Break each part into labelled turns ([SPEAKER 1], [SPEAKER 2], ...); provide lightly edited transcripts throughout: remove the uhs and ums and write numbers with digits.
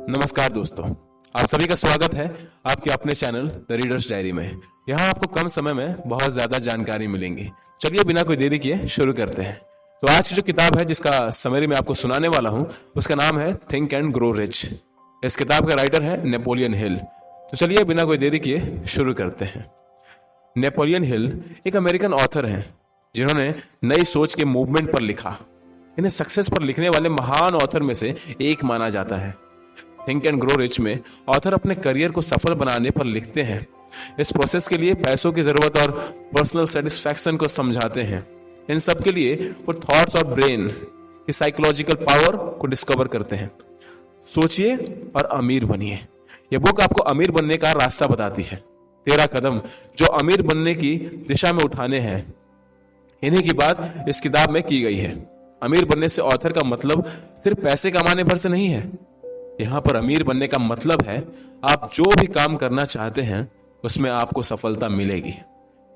[SPEAKER 1] नमस्कार दोस्तों, आप सभी का स्वागत है आपके अपने चैनल द रीडर्स डायरी में। यहाँ आपको कम समय में बहुत ज्यादा जानकारी मिलेंगी। चलिए बिना कोई देरी किए शुरू करते हैं। तो आज की जो किताब है जिसका समरी मैं आपको सुनाने वाला हूँ उसका नाम है थिंक एंड ग्रो रिच। इस किताब का राइटर है नेपोलियन हिल। तो चलिए बिना कोई देरी किए शुरू करते हैं। नेपोलियन हिल एक अमेरिकन ऑथर हैं जिन्होंने नई सोच के मूवमेंट पर लिखा। इन्हें सक्सेस पर लिखने वाले महान ऑथर में से एक माना जाता है। थिंक एंड ग्रो रिच में ऑथर अपने करियर को सफल बनाने पर लिखते हैं। इस प्रोसेस के लिए पैसों की जरूरत और पर्सनल सेटिस्फैक्शन को समझाते हैं। इन सब के लिए वो थॉट्स और ब्रेन की साइकोलॉजिकल पावर को डिस्कवर करते हैं। सोचिए और अमीर बनिए। यह बुक आपको अमीर बनने का रास्ता बताती है। 13 कदम जो अमीर बनने की दिशा में उठाने हैं। इन्हीं की बात इस किताब में की गई है। अमीर बनने से ऑथर का मतलब सिर्फ पैसे कमाने भर से नहीं है। यहाँ पर अमीर बनने का मतलब है आप जो भी काम करना चाहते हैं उसमें आपको सफलता मिलेगी।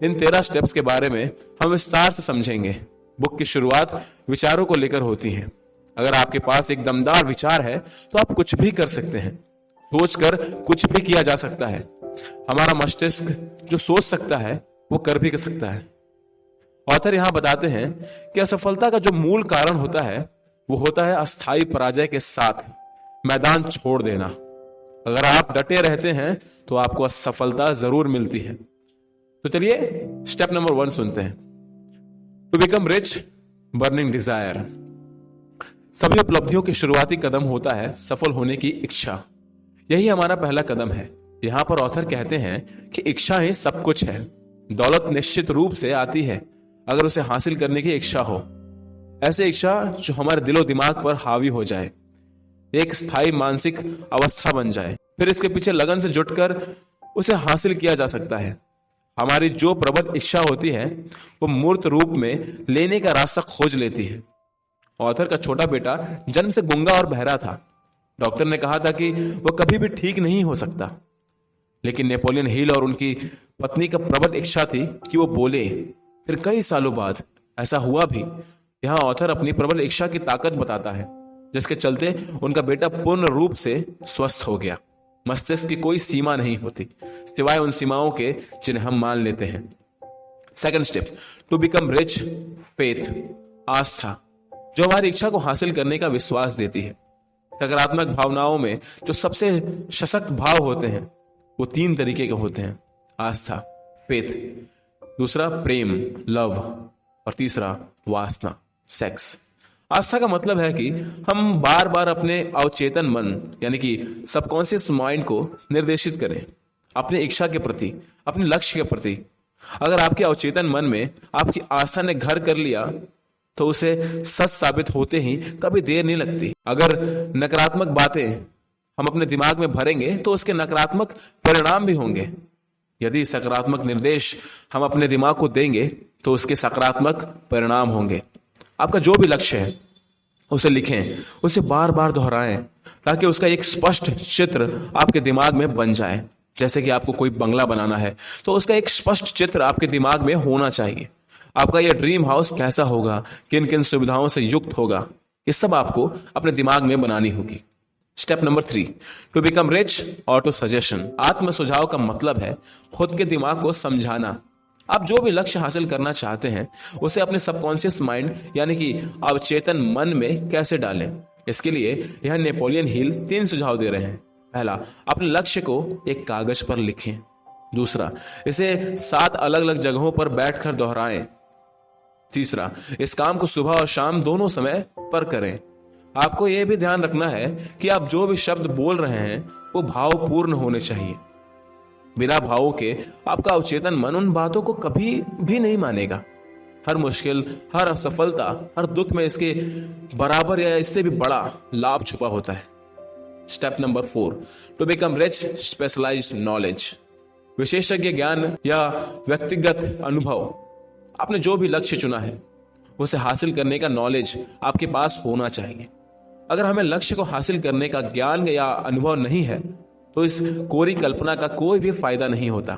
[SPEAKER 1] इन 13 स्टेप्स के बारे में हम विस्तार से समझेंगे। बुक की शुरुआत विचारों को लेकर होती है। अगर आपके पास एक दमदार विचार है तो आप कुछ भी कर सकते हैं। सोचकर कुछ भी किया जा सकता है। हमारा मस्तिष्क जो सोच सकता है वो कर भी सकता है। ऑथर यहां बताते हैं कि असफलता का जो मूल कारण होता है वो होता है अस्थायी पराजय के साथ मैदान छोड़ देना। अगर आप डटे रहते हैं तो आपको असफलता जरूर मिलती है। तो चलिए स्टेप नंबर 1 सुनते हैं। To become rich, burning desire. सभी उपलब्धियों के शुरुआती कदम होता है सफल होने की इच्छा। यही हमारा पहला कदम है। यहां पर ऑथर कहते हैं कि इच्छा ही सब कुछ है। दौलत निश्चित रूप से आती है अगर उसे हासिल करने की इच्छा हो। ऐसी इच्छा जो हमारे दिलो दिमाग पर हावी हो जाए, एक स्थायी मानसिक अवस्था बन जाए, फिर इसके पीछे लगन से जुटकर उसे हासिल किया जा सकता है। हमारी जो प्रबल इच्छा होती है वो मूर्त रूप में लेने का रास्ता खोज लेती है। ऑथर का छोटा बेटा जन्म से गूंगा और बहरा था। डॉक्टर ने कहा था कि वो कभी भी ठीक नहीं हो सकता, लेकिन नेपोलियन हिल और उनकी पत्नी का प्रबल इच्छा थी कि वो बोले। फिर कई सालों बाद ऐसा हुआ भी। यहाँ ऑथर अपनी प्रबल इच्छा की ताकत बताता है जिसके चलते उनका बेटा पूर्ण रूप से स्वस्थ हो गया। मस्तिष्क की कोई सीमा नहीं होती सिवाय उन सीमाओं के जिन्हें हम मान लेते हैं। Second step, to become rich, faith, आस्था, जो हमारी इच्छा को हासिल करने का विश्वास देती है। सकारात्मक भावनाओं में जो सबसे सशक्त भाव होते हैं वो 3 तरीके के होते हैं। आस्था, फेथ, दूसरा प्रेम, लव, और तीसरा वासना, सेक्स। आस्था का मतलब है कि हम बार बार अपने अवचेतन मन यानी कि सबकॉन्शियस माइंड को निर्देशित करें अपनी इच्छा के प्रति, अपने लक्ष्य के प्रति। अगर आपके अवचेतन मन में आपकी आस्था ने घर कर लिया तो उसे सच साबित होते ही कभी देर नहीं लगती। अगर नकारात्मक बातें हम अपने दिमाग में भरेंगे तो उसके नकारात्मक परिणाम भी होंगे। यदि सकारात्मक निर्देश हम अपने दिमाग को देंगे तो उसके सकारात्मक परिणाम होंगे। आपका जो भी लक्ष्य है उसे लिखें, उसे बार बार दोहराएं ताकि उसका एक स्पष्ट चित्र आपके दिमाग में बन जाए। जैसे कि आपको कोई बंगला बनाना है तो उसका एक स्पष्ट चित्र आपके दिमाग में होना चाहिए। आपका यह ड्रीम हाउस कैसा होगा, किन किन सुविधाओं से युक्त होगा, ये सब आपको अपने दिमाग में बनानी होगी। Step number 3, to become rich, auto suggestion. आत्म सुझाव का मतलब है खुद के दिमाग को समझाना। आप जो भी लक्ष्य हासिल करना चाहते हैं उसे अपने सबकॉन्शियस माइंड यानी कि अवचेतन मन में कैसे डालें। इसके लिए यह नेपोलियन हिल 3 सुझाव दे रहे हैं। पहला, अपने लक्ष्य को एक कागज पर लिखें। दूसरा, इसे 7 अलग अलग जगहों पर बैठकर दोहराएं। तीसरा, इस काम को सुबह और शाम दोनों समय पर करें। आपको यह भी ध्यान रखना है कि आप जो भी शब्द बोल रहे हैं वो भावपूर्ण होने चाहिए। बिना भावों के आपका अवचेतन मन उन बातों को कभी भी नहीं मानेगा। हर मुश्किल, हर असफलता, हर दुख में इसके बराबर या इससे भी बड़ा लाभ छुपा होता है। Step number 4, to become rich, specialised knowledge. विशेषज्ञ ज्ञान या व्यक्तिगत अनुभव। आपने जो भी लक्ष्य चुना है उसे हासिल करने का नॉलेज आपके पास होना चाहिए। अगर हमें लक्ष्य को हासिल करने का ज्ञान या अनुभव नहीं है तो इस कोरी कल्पना का कोई भी फायदा नहीं होता।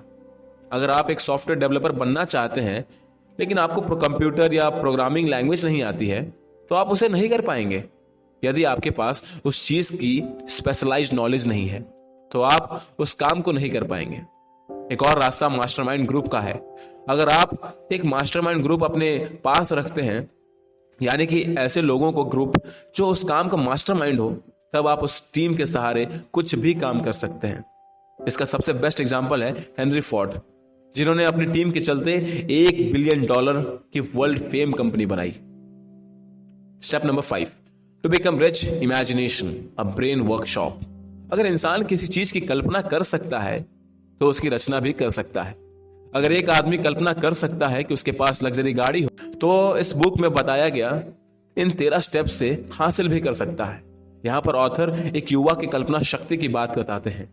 [SPEAKER 1] अगर आप एक सॉफ्टवेयर डेवलपर बनना चाहते हैं लेकिन आपको कंप्यूटर या प्रोग्रामिंग लैंग्वेज नहीं आती है तो आप उसे नहीं कर पाएंगे। यदि आपके पास उस चीज की स्पेशलाइज्ड नॉलेज नहीं है तो आप उस काम को नहीं कर पाएंगे। एक और रास्ता मास्टरमाइंड ग्रुप का है। अगर आप एक मास्टरमाइंड ग्रुप अपने पास रखते हैं, यानी कि ऐसे लोगों को ग्रुप जो उस काम का मास्टरमाइंड हो, तब आप उस टीम के सहारे कुछ भी काम कर सकते हैं। इसका सबसे बेस्ट एग्जांपल है हेनरी फोर्ड, जिन्होंने अपनी टीम के चलते $1 बिलियन की वर्ल्ड फेम कंपनी बनाई। Step number 5, to become rich imagination, a brain workshop. अगर इंसान किसी चीज की कल्पना कर सकता है तो उसकी रचना भी कर सकता है। अगर एक आदमी कल्पना कर सकता है कि उसके पास लग्जरी गाड़ी हो, तो इस बुक में बताया गया इन 13 स्टेप से हासिल भी कर सकता है। यहां पर ऑथर एक युवा की कल्पना शक्ति की बात बताते हैं,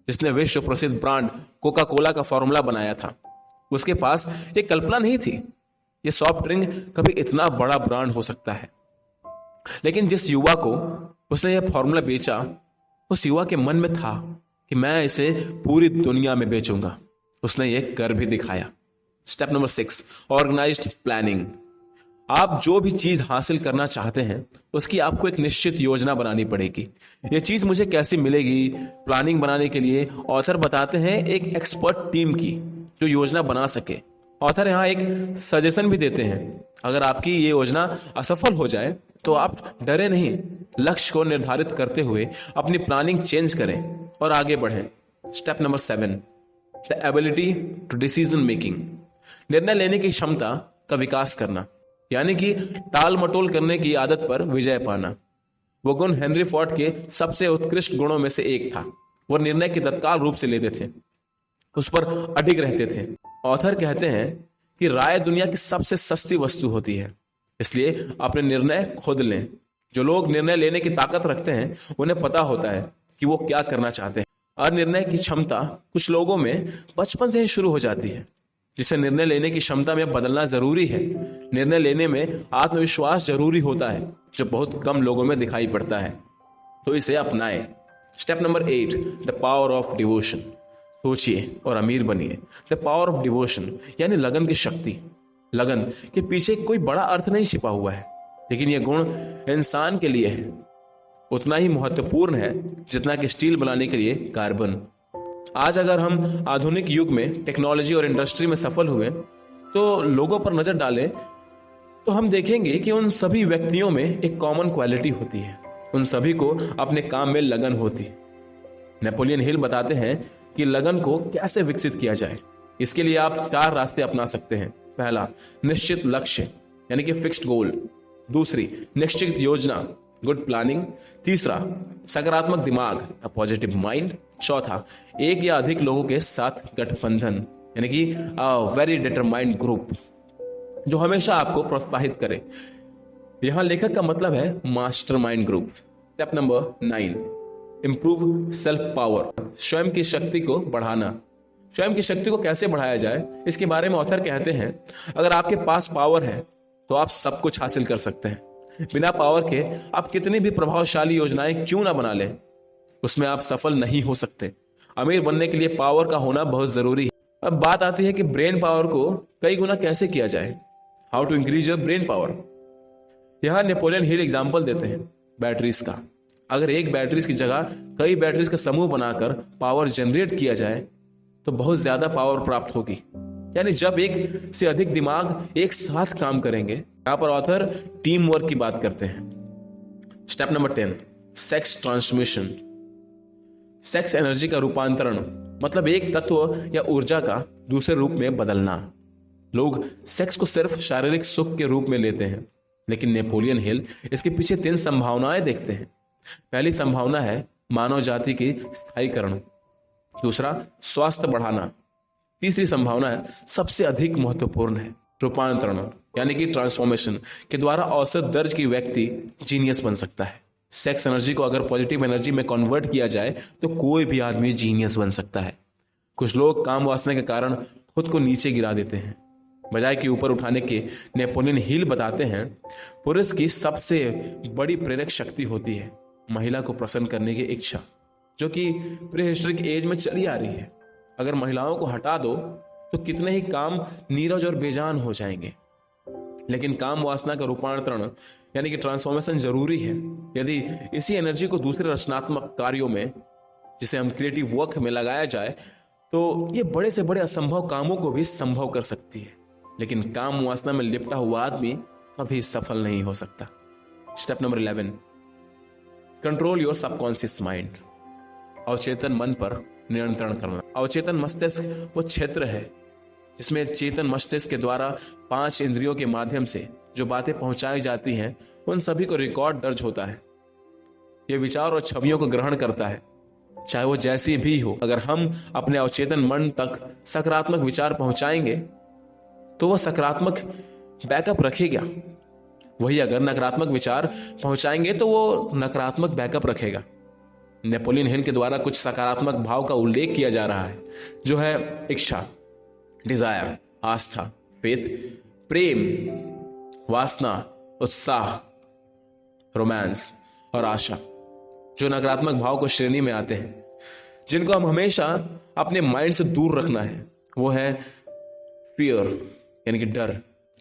[SPEAKER 1] जिसने विश्व प्रसिद्ध ब्रांड कोका कोला का फॉर्मूला बनाया था। उसके पास एक कल्पना नहीं थी ये सॉफ्ट ड्रिंक कभी इतना बड़ा ब्रांड हो सकता है, लेकिन जिस युवा को उसने यह फॉर्मूला बेचा, उस युवा के मन में था कि मैं इसे पूरी दुनिया में बेचूंगा। उसने ये कर भी दिखाया। Step number 6, organised planning. आप जो भी चीज हासिल करना चाहते हैं उसकी आपको एक निश्चित योजना बनानी पड़ेगी। ये चीज मुझे कैसे मिलेगी, प्लानिंग बनाने के लिए ऑथर बताते हैं एक एक्सपर्ट टीम की जो योजना बना सके। ऑथर यहाँ एक सजेशन भी देते हैं, अगर आपकी ये योजना असफल हो जाए तो आप डरे नहीं, लक्ष्य को निर्धारित करते हुए अपनी प्लानिंग चेंज करें और आगे बढ़ें। Step number 7, the ability to decision making, निर्णय लेने की क्षमता का विकास करना, यानी कि टाल मटोल करने की आदत पर विजय पाना। वो गुण हेनरी फोर्ड के सबसे उत्कृष्ट गुणों में से एक था। वो निर्णय की तत्काल रूप से लेते थे, उस पर अडिग रहते थे। ऑथर कहते हैं कि राय दुनिया की सबसे सस्ती वस्तु होती है, इसलिए अपने निर्णय खुद लें। जो लोग निर्णय लेने की ताकत रखते हैं उन्हें पता होता है कि वो क्या करना चाहते हैं। और निर्णय की क्षमता कुछ लोगों में बचपन से ही शुरू हो जाती है, जिसे निर्णय लेने की क्षमता में बदलना जरूरी है। निर्णय लेने में आत्मविश्वास जरूरी होता है, जो बहुत कम लोगों में दिखाई पड़ता है, तो इसे अपनाएं। Step number 8, the power of devotion. सोचिए और अमीर बनिए। द पावर ऑफ डिवोशन यानी लगन की शक्ति। लगन के पीछे कोई बड़ा अर्थ नहीं छिपा हुआ है, लेकिन यह गुण इंसान के लिए है उतना ही महत्वपूर्ण है जितना कि स्टील बनाने के लिए कार्बन। आज अगर हम आधुनिक युग में टेक्नोलॉजी और इंडस्ट्री में सफल हुए तो लोगों पर नजर डालें तो हम देखेंगे कि उन सभी व्यक्तियों में एक कॉमन क्वालिटी होती है। उन सभी को अपने काम में लगन होती है। नेपोलियन हिल बताते हैं कि लगन को कैसे विकसित किया जाए। इसके लिए आप 4 रास्ते अपना सकते हैं। पहला, निश्चित लक्ष्य यानी कि फिक्स्ड गोल। दूसरी, निश्चित योजना, गुड प्लानिंग। तीसरा, सकारात्मक दिमाग, पॉजिटिव माइंड। चौथा, एक या अधिक लोगों के साथ गठबंधन यानी कि वेरी डिटरमाइंड ग्रुप, जो हमेशा आपको प्रोत्साहित करे। यहां लेखक का मतलब है mastermind group. Step number 9, improve self power, स्वयं की शक्ति को बढ़ाना। स्वयं की शक्ति को कैसे बढ़ाया जाए, इसके बारे में ऑथर कहते हैं, अगर आपके पास पावर है तो आप सब कुछ हासिल कर सकते हैं। बिना पावर के आप कितनी भी प्रभावशाली योजनाएं क्यों ना बना लें, उसमें आप सफल नहीं हो सकते। अमीर बनने के लिए पावर का होना बहुत जरूरी है। अब बात आती है कि ब्रेन पावर को कई गुना कैसे किया जाए। How to increase your brain power. यहां नेपोलियन हिल एग्जाम्पल देते हैं बैटरीज का। अगर एक बैटरीज की जगह कई बैटरीज का समूह बनाकर पावर जनरेट किया जाए तो बहुत ज्यादा पावर प्राप्त होगी। यानी जब एक से अधिक दिमाग एक साथ काम करेंगे। यहां पर ऑथर टीम वर्क की बात करते हैं। Step number 10, sex transmission. Sex energy का रूपांतरण मतलब एक तत्व या ऊर्जा का दूसरे रूप में बदलना। लोग सेक्स को सिर्फ शारीरिक सुख के रूप में लेते हैं, लेकिन नेपोलियन हिल इसके पीछे 3 संभावनाएं देखते हैं। पहली संभावना है मानव जाति की स्थायीकरण। दूसरा, स्वास्थ्य बढ़ाना। तीसरी संभावना है सबसे अधिक महत्वपूर्ण है रूपांतरण यानी कि ट्रांसफॉर्मेशन के द्वारा औसत दर्ज की व्यक्ति जीनियस बन सकता है। सेक्स एनर्जी को अगर पॉजिटिव एनर्जी में कन्वर्ट किया जाए तो कोई भी आदमी जीनियस बन सकता है। कुछ लोग काम वासना के कारण खुद को नीचे गिरा देते हैं, बजाय कि ऊपर उठाने के। नेपोलियन हिल बताते हैं पुरुष की सबसे बड़ी प्रेरक शक्ति होती है महिला को प्रसन्न करने की इच्छा, जो कि प्रीहिस्टोरिक एज में चली आ रही है। अगर महिलाओं को हटा दो तो कितने ही काम नीरज और बेजान हो जाएंगे। लेकिन काम वासना का रूपांतरण यानी कि ट्रांसफॉर्मेशन जरूरी है। यदि इसी एनर्जी को दूसरे रचनात्मक कार्यों में, जिसे हम क्रिएटिव वर्क में लगाया जाए, तो ये बड़े से बड़े असंभव कामों को भी संभव कर सकती है। लेकिन काम वासना में लिपटा हुआ आदमी कभी सफल नहीं हो सकता। Step number 11, control your subconscious mind. अवचेतन मन पर नियंत्रण करना। अवचेतन मस्तिष्क वो क्षेत्र है जिसमें चेतन मस्तिष्क के द्वारा 5 इंद्रियों के माध्यम से जो बातें पहुंचाई जाती हैं, उन सभी को रिकॉर्ड दर्ज होता है। यह विचार और छवियों को ग्रहण करता है, चाहे वो जैसी भी हो। अगर हम अपने अवचेतन मन तक सकारात्मक विचार पहुंचाएंगे तो वह सकारात्मक बैकअप रखेगा। वही अगर नकारात्मक विचार पहुंचाएंगे तो वो नकारात्मक बैकअप रखेगा। नेपोलियन हिल के द्वारा कुछ सकारात्मक भाव का उल्लेख किया जा रहा है, जो है इच्छा, डिजायर, आस्था, फेथ, प्रेम, वासना, उत्साह, रोमांस और आशा, जो नकारात्मक भाव को श्रेणी में आते हैं, जिनको हम हमेशा अपने माइंड से दूर रखना है। वो है फियर यानी कि डर,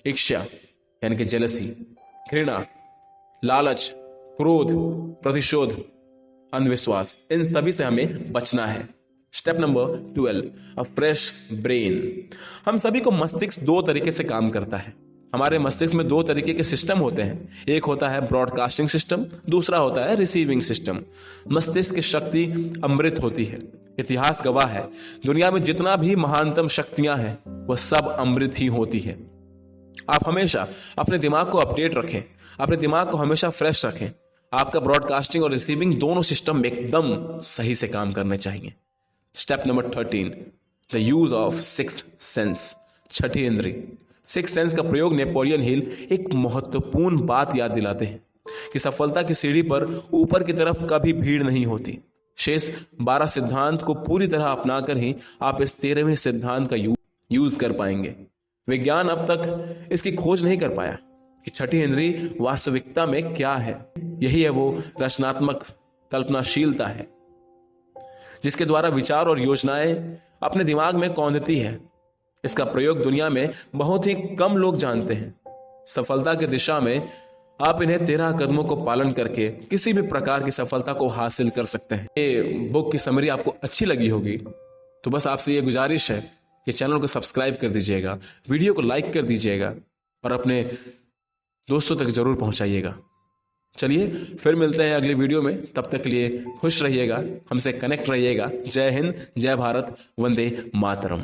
[SPEAKER 1] इच्छा यानी कि जेलसी, घृणा, लालच, क्रोध, प्रतिशोध, अंधविश्वास, इन सभी से हमें बचना है। स्टेप नंबर 12, अ फ्रेश ब्रेन। हम सभी को मस्तिष्क 2 तरीके से काम करता है। हमारे मस्तिष्क में 2 तरीके के सिस्टम होते हैं। एक होता है ब्रॉडकास्टिंग सिस्टम, दूसरा होता है रिसीविंग सिस्टम। मस्तिष्क की शक्ति अमृत होती है। इतिहास गवाह है, दुनिया में जितना भी महानतम शक्तियां हैं वह सब अमृत ही होती है। आप हमेशा अपने दिमाग को अपडेट रखें, अपने दिमाग को हमेशा फ्रेश रखें। आपका ब्रॉडकास्टिंग और रिसीविंग दोनों सिस्टम एकदम सही से काम करने चाहिए। Step number 13, the use of sixth sense. छठी इंद्री, सिक्स्थ सेंस का प्रयोग नेपोलियन हिल एक महत्वपूर्ण बात याद दिलाते हैं कि सफलता की सीढ़ी पर ऊपर की तरफ कभी भीड़ नहीं होती। शेष 12 सिद्धांत को पूरी तरह अपनाकर ही आप इस 13वें सिद्धांत का यूज कर पाएंगे। विज्ञान अब तक इसकी खोज नहीं कर पाया कि छठी इंद्री वास्तविकता में क्या है। यही है वो रचनात्मक कल्पनाशीलता है जिसके द्वारा विचार और योजनाएं अपने दिमाग में कौंधती है। इसका प्रयोग दुनिया में बहुत ही कम लोग जानते हैं। सफलता की दिशा में आप इन्हें 13 कदमों को पालन करके किसी भी प्रकार की सफलता को हासिल कर सकते हैं। ये बुक की समरी आपको अच्छी लगी होगी तो बस आपसे ये गुजारिश है कि चैनल को सब्सक्राइब कर दीजिएगा, वीडियो को लाइक कर दीजिएगा और अपने दोस्तों तक जरूर पहुंचाइएगा। चलिए फिर मिलते हैं अगली वीडियो में। तब तक के लिए खुश रहिएगा, हमसे कनेक्ट रहिएगा। जय हिंद, जय भारत, वंदे मातरम।